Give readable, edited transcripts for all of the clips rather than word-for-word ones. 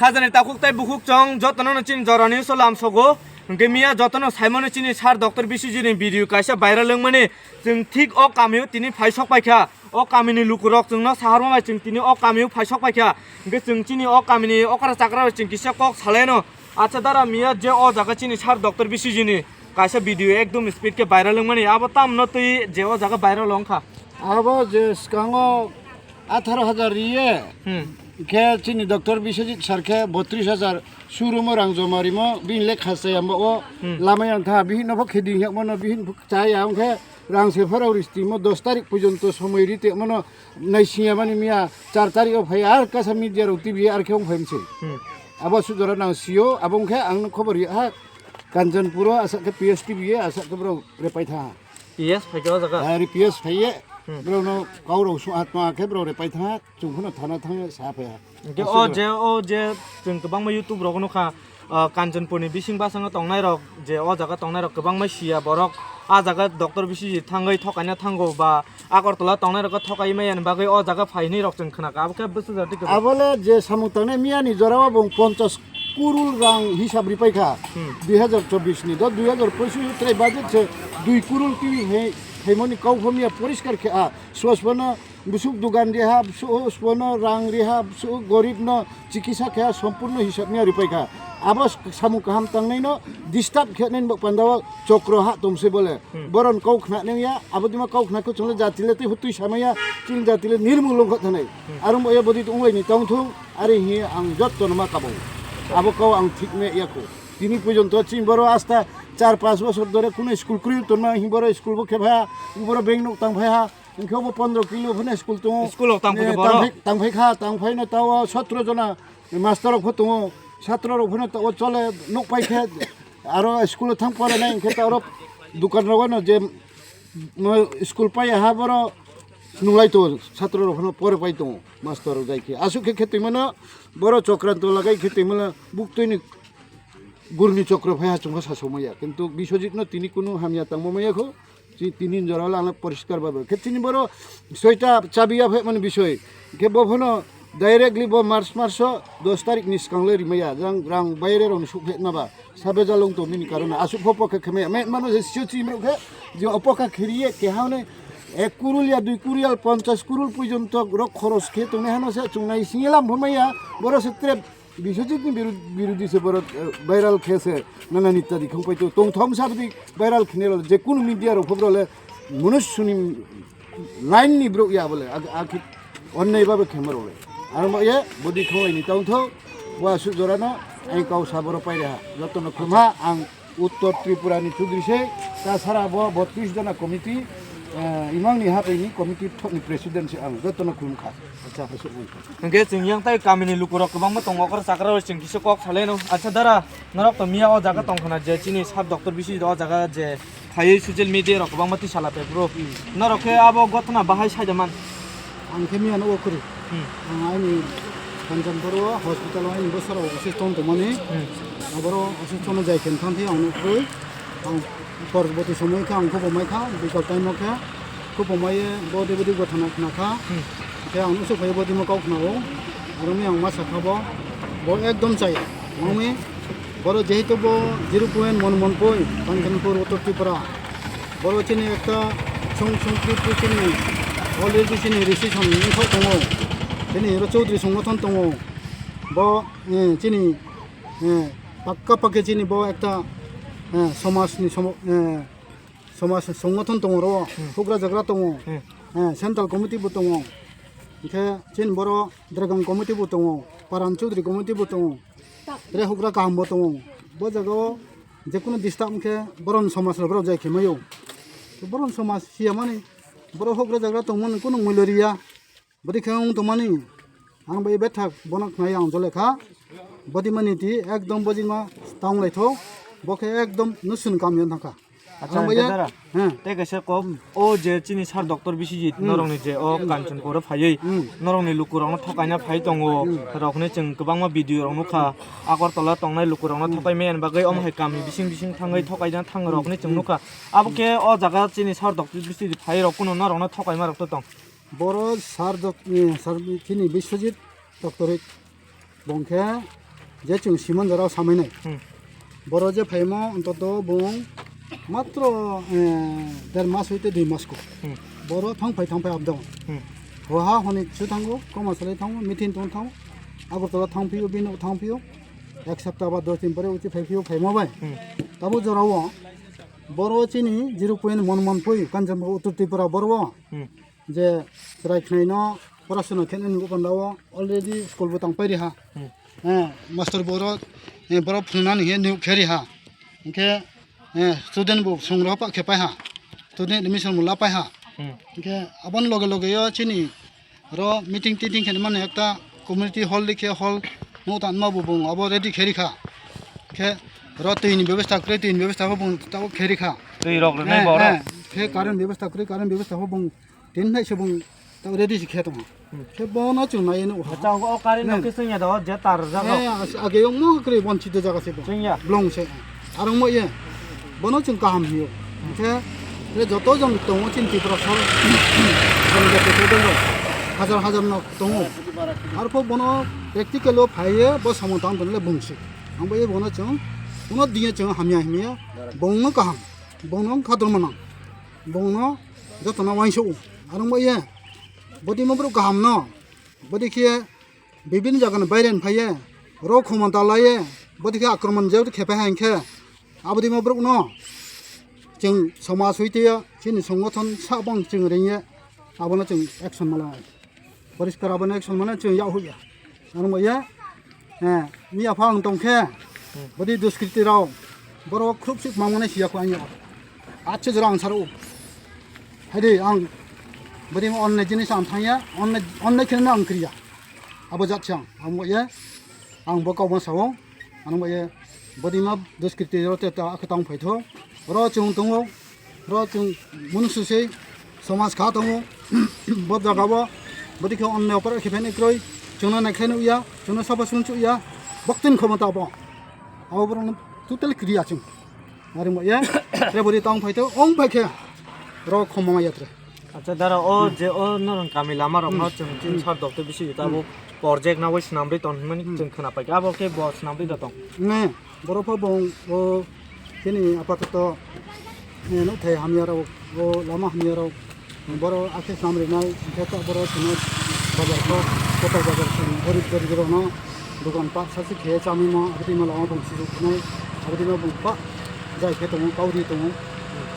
খাজানি তাকুক তাই বুকুক চং যতন চিনি জরানি সলাম সগো ओंके मिया जतन साइमन चिनी सार डॉक्टर बिसुजिनि भिडियो काइसा भाइरल लोंमाने जों थिक अ कामियो तिनि फाइसक पाइखा अ कामिनि लुकुरक जोंना साहार माइ जों तिनि अ कामियो फाइसक पाइखा ओंके जों चिनि अ कामिनि अकरा चाकरा जों किसा कक सालायनो अच्छा दारा मिया जे अ जागा चिनि सार डॉक्टर बिसुजिनि काइसा भिडियो एकदम स्पीड के भाइरल लोंमाने अब ताम न तै जे अ जागा भाइरल लंखा अब जे स्कांगो 18,000 रिये के चिनी डॉक्टर बिसुजित सरखे 32,000 सुरुमो रां जमारिमो बिन लेखासे आमबो लामायाव था बिन नबो खेदि हेमनो बिन चाय आंखे रां सेफाराव रिस्टिमो 10 तारिख पर्यन्त समय रिते मनो नाइसिया माने मिया 4 तारिख फाय आर कासा मिडिया रौ टिभि आर खेम फायमसे अब सुजरा नासियो अबंखे आं खबर हा कांचनपुर आसा के पीएसटी बिए आसा के ब्रो रेपाय था पीएस फायगा जागा आरि पीएस फाये ब्रोनो गावरो सु आत्मा के ब्रो रेपाय था जोंखनो थाना थाङो साफाया ओ जे जों गोबां युट्युब रगनो खा कांचनपुरनि बिसिं बासाङाव तंनाय रक जे अ जागा तंनाय रक गोबां मानसिया बरक आ जागा डॉक्टर बिसुजित थाङै थकायना थांगौ बा आगरतला तंनाय रक थकाय मायान बागै अ जागा फायनै रक जों खोनाका आबके बोसो जाति आबले जे सामु तंनाय मियानि जरावा बं 50 कुरुल रां हिसाब रिपायखा 2024 नि 2025 त्रै बाजेट से 2 कुरुल टिभि हेमनि काउफमिया परिष्कार के आ स्वस्वना बुसुक दुकान रिहा स्वस्वना रां रिहा सु गरीब न चिकित्सा के सम्पूर्ण हिसाब मिया रिपायखा आबस सामु काहाम तंनाय न डिस्टर्ब खेनेन पंदावा चक्र हा तुमसे बोले बरन काउखना नेया आबदिमा काउखनाखौ चले जातिले ति हुतुइ सामाया चिन जातिले निर्मूल खथनाय आरो मय बदि उंलायनि तंथु आरो हि आं जत्तन मा काबौ आबो आं ठीक में याको तिनी पर्यन्त चिन बरो आस्था 4-5 बছর ধরে কোন স্কুল করি তো না হিবরে স্কুল বকে ভায়া উপরে বেংক নক তাং ভায়া ইনখাবো 15 কিলো ভনে স্কুল তো স্কুল তাং ভাই বড় তাং ভাই খা তাং ভাই না তাও 17 जना মাস্টার ক তো 17 ভনে তো চলে নক পাইখে আর স্কুল থাং পরে নাই ইনখে তার দোকান রগন যে স্কুল পাই হা বড় নুলাই তো 17 ভনে পরে পাই তো মাস্টার যাইকে আসুকে খেতে মানে বড় চক্রান্ত লাগাই খেতে মানে বুকতইনি गुरनि चक्र भाया चंगा सासमया किन्तु बिसुजित न तिनी कुनु हामिया तंगमयाखौ जि तिनी जराला आना परिष्कार बाबो के तिनी बरो सयटा चाबिया भाय माने बिसय के बभनो डाइरेक्टली ब मार्च 10 तारिख नि सिगांले रिमाया रां बायरे रन सुफे नाबा साबे जालं तो मिनि कारण आसु फपके खमे मे मानो जे सिउचि मके जे अपका खरिये के हाने 1 कुरुल या 2 कुरियाल 50 कुरुल पर्यन्त र खरच खे तने हानो से चुंनाय सिंगलाम भमया बरो सेत्रे बिसुजितनि बिरुद्धि से बरत भाइरल खेसे नाना इत्यादि खंपाय तो तंथम साबदि भाइरल खिनेल जे कुन मीडिया रो खबरले मनुष्यनि लाइन नि ब्रो या बोले आखि अन्नाय बाबे खेमरले आरो मये बदि खंलायनि तंथो वा सुजरानो आइ काउ साबर पाइरा जतन खुमा आं उत्तर त्रिपुरानि चुद्रिसे ता सारा ब 32 जना कमिटि इमांनि हापैनि कमिटि थनि प्रेसिडेन्ट से आं जतन खुमखा अच्छा ओंके जों yang tai kamini lukurok गोबां दङ अकर साकरा जों किसे कक सालायनो अच्छा दारा नरक तो मिया अ जागा तंखना जे चिनि साब डॉक्टर बिसुजित अ जागा जे फायै ससियेल मिडिया रक गोबां मति साला पे ब्रो नरके आबो गतना बाहाय सायदमान आं केमिया न वकरि आंनि कांचनपुर हॉस्पिटल आइ बसरा असिस्टेंट तमनि आबरो असिस्टेंट जाय केनथानथि आं नुखै आं परबती समय का आंखौ बमायखा बिकल टाइम का को बमाये बदि बदि गथना खनाखा के आं नुसो फै बदि मकाव खनाओ आरो मे आं मा साखाबो ब एकदम चाय ममे बरो जेहितो ब 0.1 मनपय कांचनपुर उत्तर त्रिपुरा बरो चिनि एकटा संस्कृति चिनि अलरेडि चिनि रिसिसन निखौ दङ चिनि रो चौधरी संगठन दङ ब चिनि पाक्का पाके चिनि ब एकटा समाजनि समाज संगठन दङ र हुग्रा जाग्रा दङ सेन्ट्रेल कमिटिबो दङ इखे चिन बर' ड्रागन कमिटिबो दङ पारान चौधरी कमिटिबो दङ रे हुग्रा गाहामबो दङ ब जागाव जेकुनु डिस्टार्ब के बरन समाज बर जायखे मायो बरन समाज सिया माने बर' हुग्रा जाग्रा दंमोन कुनु मुलरिया बदि खें दमानि आं बे बेथा बनक नाय आं जलेखा बदि मानिति एकदम बजिमा तांलायथो बके एकदम नुसुन कामियन थाका अच्छा दादा ते कैसे को ओ जे चिनि सार डॉक्टर बिसुजित नरंनि जे ओ कांचनपुर फायै नरंनि लुकुरावनो थकायना फाय दङ रखने जों गोबां मा भिडिअ रावनो खा आगरतला तंनाय लुकुरावनो थकाय मेन बागै अमहाय कामि बिसिं बिसिं थाङै थकायना थाङो रखने जों नुखा आबके ओ जागा चिनि सार डॉक्टर बिसुजित फाय रखनो नरंनो थकाय मा रखतो दं बर' सार चिनि बिसुजित डॉक्टरेट बंखे 제 지금 심은 저라 3회네 버러제 파이모 언더도 봉 마트로 데르마스 위때 디마스코 버러 탕파이 압동 와하 호니 주탕고 코마스레 탕고 미틴 돈 탕고 아고토라 탕피오 비노 탕피오 এক সপ্তাহ বা 10 দিন পরে উঠে ফেফিও ফেমাবাই তাবো জরাও বড় চিনি 0.1 পই কাঞ্চন উত্তর ত্রিপুরা বড় যে রাইখনাই ন পড়াশোনা খেন গোপনদাও অলরেডি স্কুল বতাং পাইরি হা মাস্টার বড় বড় ফুনানি হে নিউ খেরি হা ইনকে স্টুডেন্ট বু সংগ্রহ পা খেপাই হা স্টুডেন্ট এডমিশন মুলা পাই হা ইনকে আবন লগে লগে চিনি র মিটিং টিটিং খেন মানে একটা কমিউনিটি হল লিখে হল নৌতান মাবু বুং আবো রেডি খেরিখা খে রতইনি ব্যবস্থা করে তিন ব্যবস্থা হবুং তাও খেরিখা তুই রক নাই বড় খে কারেন্ট ব্যবস্থা করে কারেন্ট ব্যবস্থা হবুং তিন নাই সবুং তাও রেডি খে তো খে বন চুং নাই নো চাও ও কারেন্ট কে সইয়া দাও যে তার জাগা আগে ইং মো করে বঞ্চিত জায়গা সে সইয়া ব্লং সে আর মো ইয়ে বন চুং কাহাম হিও খে রে যত জন তো চিন্তি প্রসল জন যেতে দঙ্গ হাজার হাজার ন দङ आरो बनो प्रेक्टिकल फायो ब समतान बनले बुंसि आंबो ए बनो जों उनो दिए जों हामिया बंनो काहाम बंनो खादर मना बंनो जतना वाइसो आरो मो ए बदि मब्रु काहाम न बदि के बिबिन जागन बायरेन फायो र खमता लाये बदि के आक्रमण जेउ खेपे हांखे आबदि मब्रु न जों समाज हइते चिनि संगठन साबं जों रेये आबनो जों एक्शन मला परिष्कार आबने एक्शन माने जों याव होया आरो मया मिया फां दंखे बदि दुष्कृति राव बर' ख्रुबसिक मावने सियाखौ आंनि आच्छे जरा आं सारो हायदे आं बदि अननाय जिनिस आं थांया अननाय खेनो आं क्रिया आबो जाथियां आं मया आं बकाव सावो आं मया बदि मा दुष्कृति रते ता खतां फैथो र जों दङ र जों मुनुसुसै समाज खा दङ बदजागाबो बदि के अन्य पर खेफेन इक्रय जोंना नायखेन उया जोंना सभा सुनचु उया बक्तिन खमता बो आबो टोटल क्रिया जों आरो मया रे बदि तां फैथो ओं फैखे र खमा यात्रे আচ্ছা দাঁড়া ও যে ও নরন কামি লামার অমন जों তিন সার দক্ত বেশি তাবো প্রজেক্ট না ওইস নামরে তন মানে जों खोनापाय आबो के बस नामरे दं ने बरफा बं ओ केनि आपातत नो थाय हामियाराव ओ लामा हामियाराव बर' आखे नामरे नाय खेता बर' थनो बाजारखौ कटाव बाजार गरिब गरिबनो दुकान पाट सासे खे चामी मा आबदि मा लामा बंसि जुखनाय आबदि मा बंपा जाय खे दङ काउरि दङ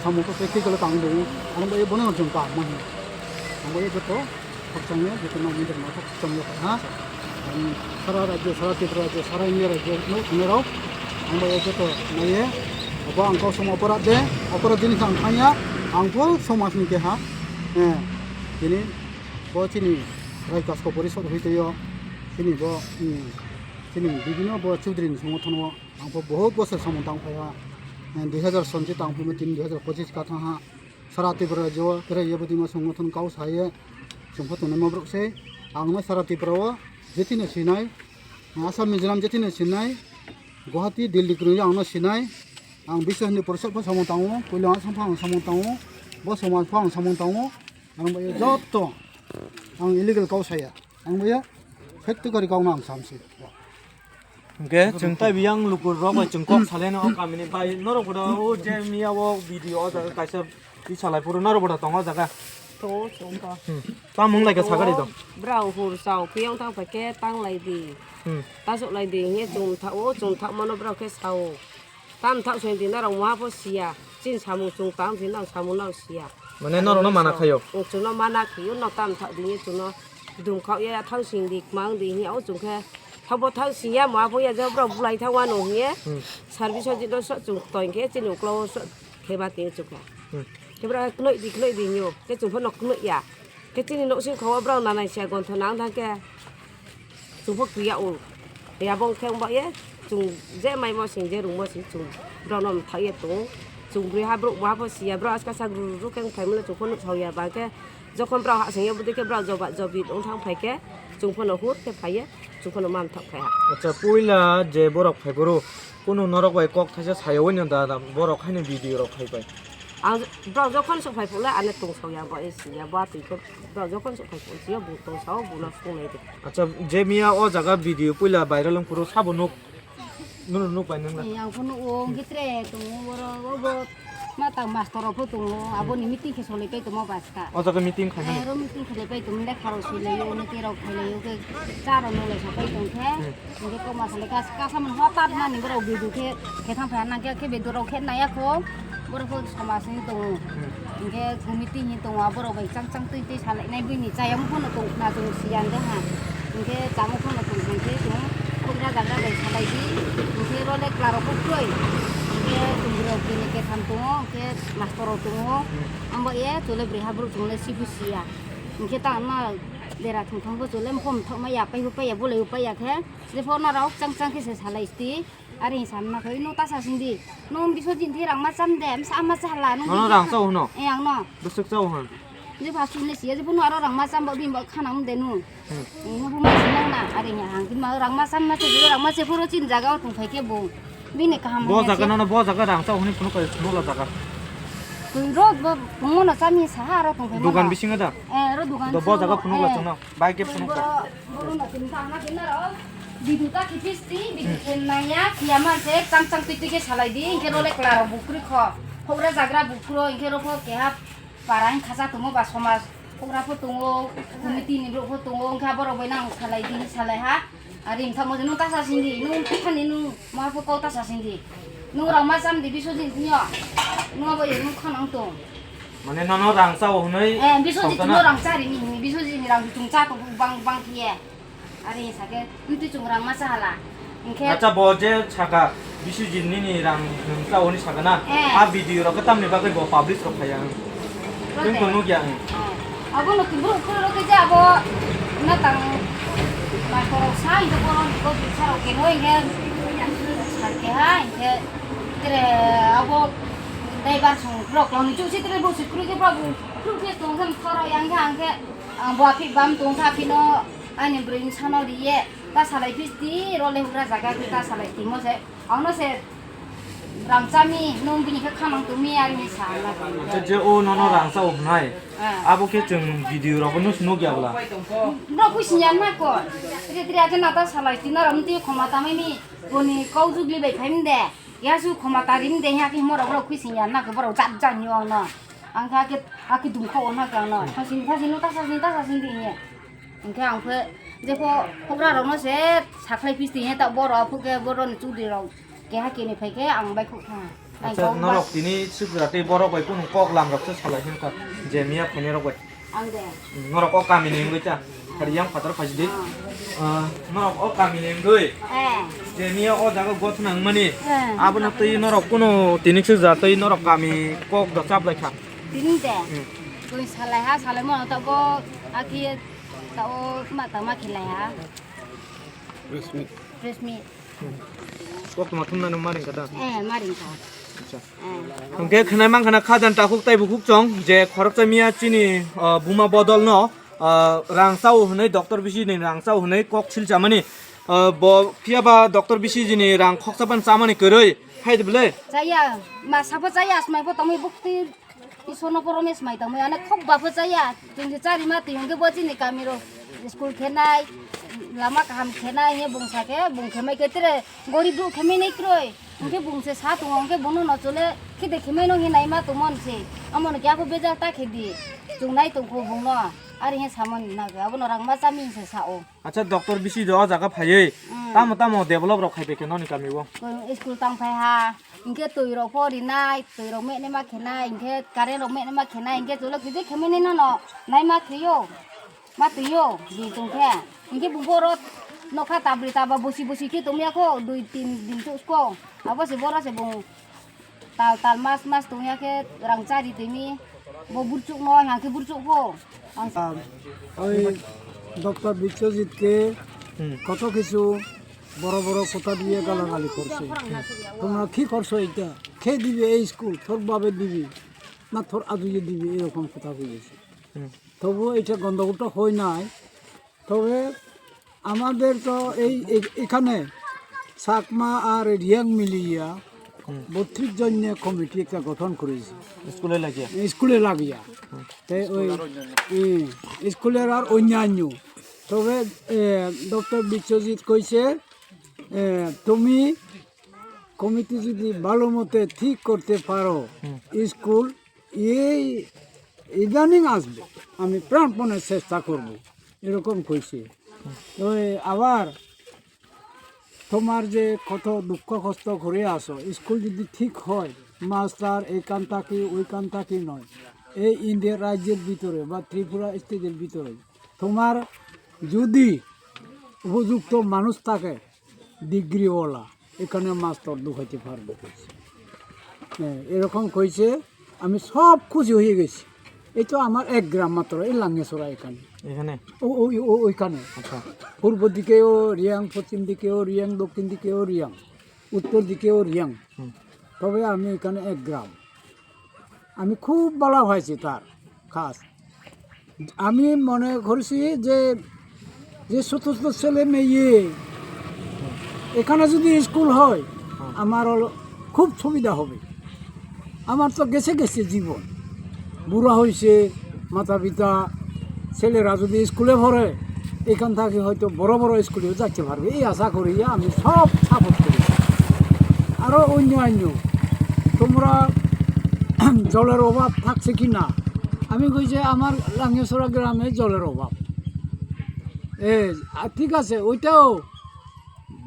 सामखौ प्रेक्टिकल तां दङ आरो बे बनो जों का मान आंबो जत फक्साङे जतनो मिदर मा फक्साङे हा सारा राज्य सारा त्रिपुरा राज्य सारा इंडिया राज्य नो थनेराव आंबो जत नाये अब आंखौ सम अपराध जिनिस आं थांया आंखौ समाजनि के हा दिनै बचिनि रायकासखौ परिषद हइतयो दिनै दिनै बिदिनो ब चौधुरीनि संगठनआव आंखौ बहुत बोसोर सम दांफाया 2000 सनसे दांफैमो 2025 का थाहा सारा त्रिपुरा राज्य रायजो बदिमा संगठन गाव साये जोंखौ तने माब्रकसै आंनो सारा त्रिपुराव जेथिनो सिनाय आसाम मिजोराम जेथिनो सिनाय गुवाहाटी दिल्ली ग्रुनि आंनो सिनाय आं बिसोरनि परिषदखौ सम दाङो कल्याण संफा आं सम दाङो ब समाजखौ आं सम दाङो आं बे जत आं इलिगेल गाव साया आं बे प्रेक्टिकल गावनो आं सामसै ओके जों ताइ बियां लुकुर रबाय जों कक सालेनो अ कामिनि बाय नरबडा ओ जे मियावो भिडिअ अ काइसा बिसालाय पुरो नरबडा दङ जागा to chúng ta ता मुं लाइका सागारि दं brau hur sau piang tang phải ke tang lai di ta so lai di nghe chúng thao mà nó brau ke sau tam thao sen di na rong wa po sia jin samu chung tam di na samu na sia माने नरनो माना खायो chúng nó mana khiu nó tam thao di nghe chúng nó dum khao ya thao sin di mang di nghe au chúng ke thao bo thao sia ma po ya jo brau lai thao wa no nghe service ji do so chúng toin ke jin uklo so ke ba ti chúng ka cái bữa knoi đi nhiều cái chúng phân nọc knoi ya cái tin nội sinh khó bro là này sẽ còn thằng nắng thằng kia chúng phân kia ủ thì bông theo vậy ấy chúng dễ may mà sinh dễ đúng mà sinh chúng bro nó thấy tụng chúng bị hai bro quá phải xia bro cái sao rú cái phải mới là chúng phân nọc thầu ya và cái do con bro hạ sinh bữa cái bro do bạn do bị ông thằng phải cái chúng phân nọc hút cái phải ấy chúng phân nọc man thọc phải আচ্ছা পইলা যে বরক ফাইবরো কোন নরক বাই কক থাসে ছায়াও নন্দা বরক খাইনে ভিডিও রক ফাইবাই bro do con số phải phụ là anh tung sầu ya bảo gì ya bảo thì cái bro do con số phải phụ chỉ có bù tung sầu bù nó phụ này thì আচ্ছা যে মিয়া ও জায়গা video পইলা viral পুরো সাবনুক นู่นไปนึงละ yang pun uang kita tunggu boro mata master apa tunggu abo ni meeting ke soleh pe tunggu baska อ๋อจะก็มีติ้งใครมั้ย ro meeting ke pe tunggu dah kalau soleh yo ni kira kalo yo ke cara noleh sampai tunggu ke ni ko masalah kas sama hotat na ni boro bidu ke thang phan na ke bidu ro ke na ya ko boro ko sama sini tunggu ni meeting ni tunggu boro bai cang tui salai nai bini cayam pun tunggu na tunggu sian dah ha ni jamu pun tunggu ke tunggu Khuna ganda bai salai di ni ro le claro ko koi ke tunggu kini ke tunggu ke master tunggu ambo ye tole briha bro tunggu le sibusia ke ta na dera thong ko tole phom thoma ya pai ya bole upai ya ke se phona rok chang ke se salai sti ari san na khoi no ta sa sindi no Biswajit thi rang ma cham dem sa ma sala no อ๋อรังเจ้าเนาะ yang no รู้สึกเจ้าหั่น ni pha sun le sia je phun aro rang ma cham bo bim bo khana um de nu no phum ma sinang na ari nya hang kin ma rang ma cham ma se rang ma se phuro chin jaga tung phai ke bo bini ka ham บ่จักกันนะบ่จักกันรังเจ้านี่พุ่นก็นู่นละจักกัน ro bo phung no cham ni sa ro tung phai दुकान बिसिङ दा ro dukan दบ่जागा फुनु लचङ न bike के फुनु का boro na tin ta na kin ro bidu ta kipisti bidu ken na ya kiama se chang tui ke salai di ke ro le klaro bukri kho phora jagra bukro ke ro kho ke ha parain khasa tumo ba somas phora pho tungo komiti ni ro pho tungo kha boro bai nang salai di salai ha ari thamo nu ta sa sindi nu khani nu ma pho ko ta sa sindi nu rang ma sam di Biswajit ni nu ba ye nu khanang to माने none रां चा हुनै Biswajit nu rang cari ni Biswajit ni rang tung ca to bang kie ari sake ntu chung rang ma sa hala ingke अच्छा बजे छका बिसुजित नि रां चा हुनै छका ना आ भिडियो र कतम नि बाकै ब पब्लिश र खया जों कोनु ग्या abo no timbro ko ke ja abo na tang ma ko sa ito ko bicara ke no ingke ke ha ingke tre abo dai bar sung rok lo ni chu si tre bo si kru ke prabu kru ke tong sam thoro yang yang ke bo phi bam tong tha phi no ani bring chano di ye ta salai pisti role hura jaga ta salai timo se auno se ramchami nong bini ke khamang tu mi ari ni sa la अच्छा जे ओ none रां चा हुनै अब के जों video र पनि सुनो ग्या बला no kusinya na ko tri aja na ta salai tina ramti khoma tamai ni boni kau ju li bai khaim de ya su khoma tarim de ya ki mor ro kusinya na ko bro chat jan yo na angka ke aki dum kho na ka na thasin no ta sasin di ye angka ang phe je ko khobra ro no se saklai pisti he ta boro phu ke boro ni chu di ro ke ha ke ni phai ke ang bai khu tha अच्छा नरक तिनी सुगराते बरक बै कुन कक लाम रक छलाय हिन का जेमिया फने रक बै ang de नरक अ कामि नि गय चा खरियां फादर फाजिदि नरक अ कामि नि गय जेमिया अ जागा गथ नंग माने आबो न तै नरक कुनो तिनिक सु जातै नरक कामि कक द चाप लाय खा tin de koi salai ha salai mo ta bo aki ta o ma khilai ha resmi कक मा थुन न मारिं कदा maring ka अच्छा हमके खनाय मान खना खाजन टाखुक ताइ बुकुक चंग जे खरक मिया चिनी बुमा बदल न रांसाउ हनै डॉक्टर बिसि नि रांसाउ हनै कक सिलचा माने ब फियाबा डॉक्टर बिसि जिनि रां खक्साबान चामानि करै हाइदबले saya masapa saya asmai po tamai bukti isono poromes mai tamai ana khok bapa saya tinggi cari mati hingga boci ni kami ro school khenai lama kaham khenai he bungsa ke bung khemai ke tere gorib du khemai nei kroi hingga bungse sa tu hingga bono no chole khide khemai no hinai ma tumon se amon kya ko beja ta khedi jungnai tu ko bungno ari he samon na ga abono rang ma chami se sao अच्छा doctor बिसि ज जागा फायै ताम ताम develop र खाइबे के ननि कामिबो school tang phai ha ingke tui ro pori nai tui ro me ne ma khenai ingke kare ro me ne ma khenai ingke cholo kide kheme ne no nai ma khiyo ma tuyo di tungke ingke buboro no kha tabri taba bosi ki tumya ko 2-3 din tu ko abo se bora se bung tal mas tumya ke rang cari timi bo burcuk no ha ke burcuk ko ওই doctor বিশ্বজিৎকে কত কিছু বড় বড় কথা দিয়ে গালাগালি করছে তোমরা কি করছো এটা খেয়ে দিবি এই স্কুল তোর বাবে দিবি না তোর আদুয়ে দিবি এরকম কথা বলেছে তবু এটা গন্ডগোলটা হয় নাই তবে আমাদের তো এখানে সাকমা আর রিয়াং মিলিয়া 32 জনের কমিটি একটা গঠন করেছে স্কুলে লাগিয়া তাই ওই স্কুলের আর অন্যান্য তবে ডক্টর বিশ্বজিৎ কইছে তুমি কমিটি যদি ভালো মতে ঠিক করতে পারো স্কুল এই ইদানিং আসবে, আমি প্রাণপণে চেষ্টা করব, এরকম কইছে। তো আবার তোমার যে কত দুঃখ কষ্ট করে আসো, স্কুল যদি ঠিক হয়, মাস্টার এইখান থাকি ওইখান থাকি নয়, এই ইন্ডিয়া রাজ্যের ভিতরে বা ত্রিপুরা স্টেটের ভিতরে তোমার যদি উপযুক্ত মানুষ থাকে ডিগ্রিওয়ালা, এখানে মাস্টার ঢুকাইতে পারবে কইছে। হ্যাঁ, এরকম কইছে। আমি সব খুশি হয়ে গেছি। এই তো আমার এক গ্রাম মাত্র, এই লাঙ্গেশ্বরা এখানে এখানে ওইখানে আচ্ছা পূর্ব দিকেও রিয়াং, পশ্চিম দিকেও রিয়াং, দক্ষিণ দিকেও রিয়াং, উত্তর দিকেও রিয়াং। তবে আমি এখানে এক গ্রাম, আমি খুব বলা হয়েছি তার খাস। আমি মনে করছি যে যে ছোট ছোট ছেলে মেয়ে এখানে যদি স্কুল হয় আমার খুব সুবিধা হবে। আমার তো গেছে গেছে জীবন, বুড়া হয়েছে, মাতা পিতা, ছেলেরা যদি স্কুলে পড়ে এখান থেকে হয়তো বড় বড় স্কুলেও যাচ্ছে পারবে, এই আশা করি আমি সব সাপোর্ট করি। আরও অন্যান্য তোমরা জলের অভাব থাকছে কি না, আমি কইছে আমার লাঙ্গেশ্বরা গ্রামে জলের অভাব, ঠিক আছে, ওইটাও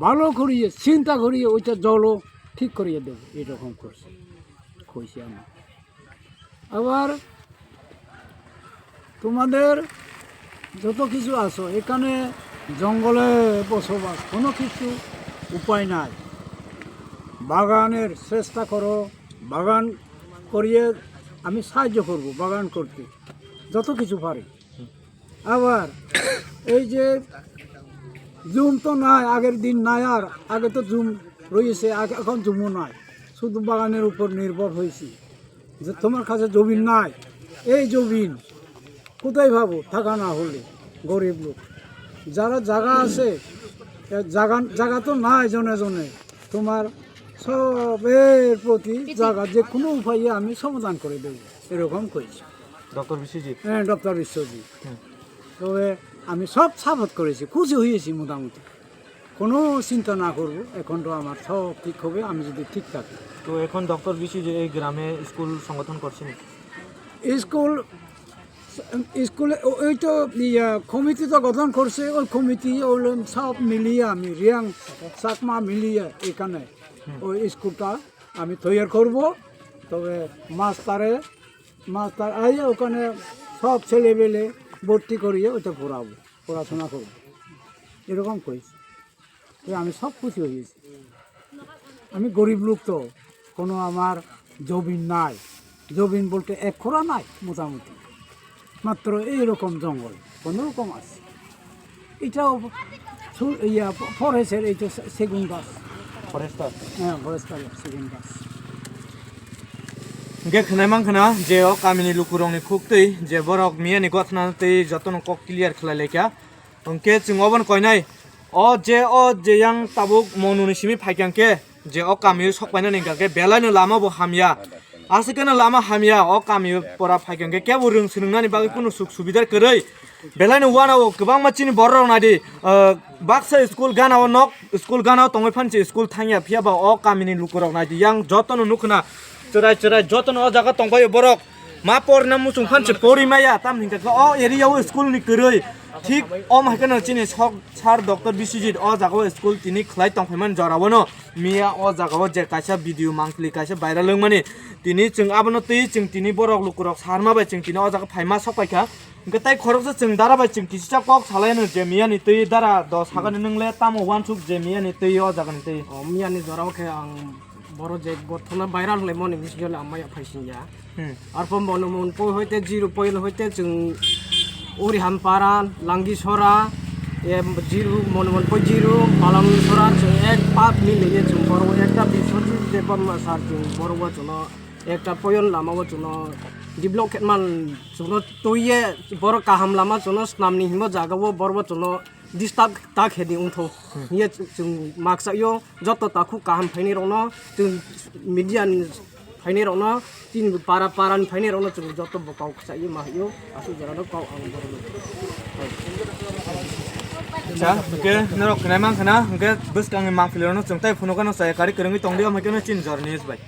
ভালো করিয়ে চিন্তা করিয়ে ওইটা জলও ঠিক করিয়ে দেবো, এরকম করছে কইছি আমি। আবার তোমাদের যত কিছু আছো এখানে জঙ্গলে বসবাস, কোনো কিছু উপায় নাই, বাগানের চেষ্টা করো, বাগান করিয়ে আমি সাহায্য করব বাগান করতে যত কিছু পারি। আবার এই যে জুম তো নাই, আগের দিন নাই, আর আগে তো জুম রয়েছে, এখন জুমও নাই, শুধু বাগানের উপর নির্ভর হয়েছি। যে তোমার কাছে জমিন নাই, এই জমিন কোথায় ভাবো থাকা না হলে গরিব লোক, যারা জায়গা আছে জায়গা তো নাই জনে জনে, তোমার সবের প্রতি জায়গা যে কোনো উপায়ে আমি সমাধান করে দেবো, এরকম করেছি। ডক্টর বিশ্বজিৎ, হ্যাঁ ডক্টর বিশ্বজিৎ। তবে আমি সব সাপোর্ট করেছি, খুশি হয়েছি মোটামুটি, কোনো চিন্তা না করব, এখন তো আমার সব ঠিক হবে আমি যদি ঠিক থাকি। তো এখন ডক্টর বিশ্বজিৎ এই গ্রামে স্কুল সংগঠন করছেন? স্কুলে ওই তো কমিটি তো গঠন করছে, ওই কমিটি সব মিলিয়ে আমি রিয়াং চাকমা মিলিয়ে এখানে ওই স্কুলটা আমি তৈরি করব। তবে মাস্টার আইয়ে ওখানে সব ছেলেবেলে ভর্তি করিয়ে ওটা পড়াবো, পড়াশোনা করবো, এরকম করেছি। আমি সব খুশি হয়েছি। আমি গরিব লোক তো, কোনো আমার জমিন নাই, জমিন বলতে এক খোরা নাই, মোটামুটি মাত্র এইরকম জঙ্গল কোনোরকম আছে। এটাও ফরেস্টের, এইটা সেগুন গাছ, ফরেস্টার, হ্যাঁ ফরেস্টার সেগুন গাছ। গে খনাই মাंखना जे ओ कामिनी लुकुरंनि खुक्तै जे बरक मियानि गथना तै जतन क क्लियर खलायलेका अंके चिंगबन कयनाय ओ जे yang tabuk monuni simi फाइकांके जे ओ कामि सकबायना निगाके बेलायनो लामा बो हामिया आसेकनो लामा हामिया ओ कामि परा फाइकांके केबो रों सोलोंनानि बागै कुनु सुख सुबिदा करै बेलायनो वानाव गोबां मानसिनि बरराव नादि बाक्सा स्कुल गानाव नक स्कुल गानाव तंगै फानसे स्कुल थांया फियाबा ओ कामिनि लुकुराव नादि yang जतन नुखना चराय चराय जतन ओ जागा तंबायो बरक मा परना मुसुं फानसे परिमाया ताम हिंगा ओ एरियाव स्कुल नि करै ठीक ओ माइकन चिनि सार डक्टर बिश्वजित ओ जागाव स्कुल तिनि खलाय तंफायमान जरावनो मिया ओ जागाव जे कायसा भिडियो मांखलि कायसा भाइराल लोंमानि तिनि जों आबनो तै जों तिनि बरक लुकुरक सारमा बाय जों तिनि ओ जागा फाइमा सपायखा गताय खरकसे जों दारा बाय जों किसिटा कक सालायनो जे मियानि तै दारा द सागानि नंले तामो वान सुक जे मियानि तै ओ जागानि तै ओ मियानि जरावखे आं बड़ जे गथना भाइराल हले मनि बिसगले आमाया फाइसिया आरो मनमनपुर हयते जिरो पयल हयते जों उरिहानपारा लांगिसरा ए जिरो मनमनपुर जिरो बालांगिसरा जों एक पात मिलिए जों बड़ एकटा बिश्वजित जे बर्मा सार जों बड़वा जों एकटा पयन लामाव जों डेभलप केटमान जों तोये बड़ काहाम लामा जों स्नामनि हिमो जागाव बड़वा जों डिस्टार्ब ताक हेदि उन्थो हिया जों माक्सायो जत ताखु काहाम फाइनि रनो जों मीडिया फाइनि रनो तीन पारानि फाइनि रनो जों जत बकाव खसायो माहियो आसु जरानो काव आं बरनो Sa, oke, nerok kenai mang kana, oke, bus kang mang filero no cengtai puno kana saya kari kerengi tong dia makin cin jor news bai.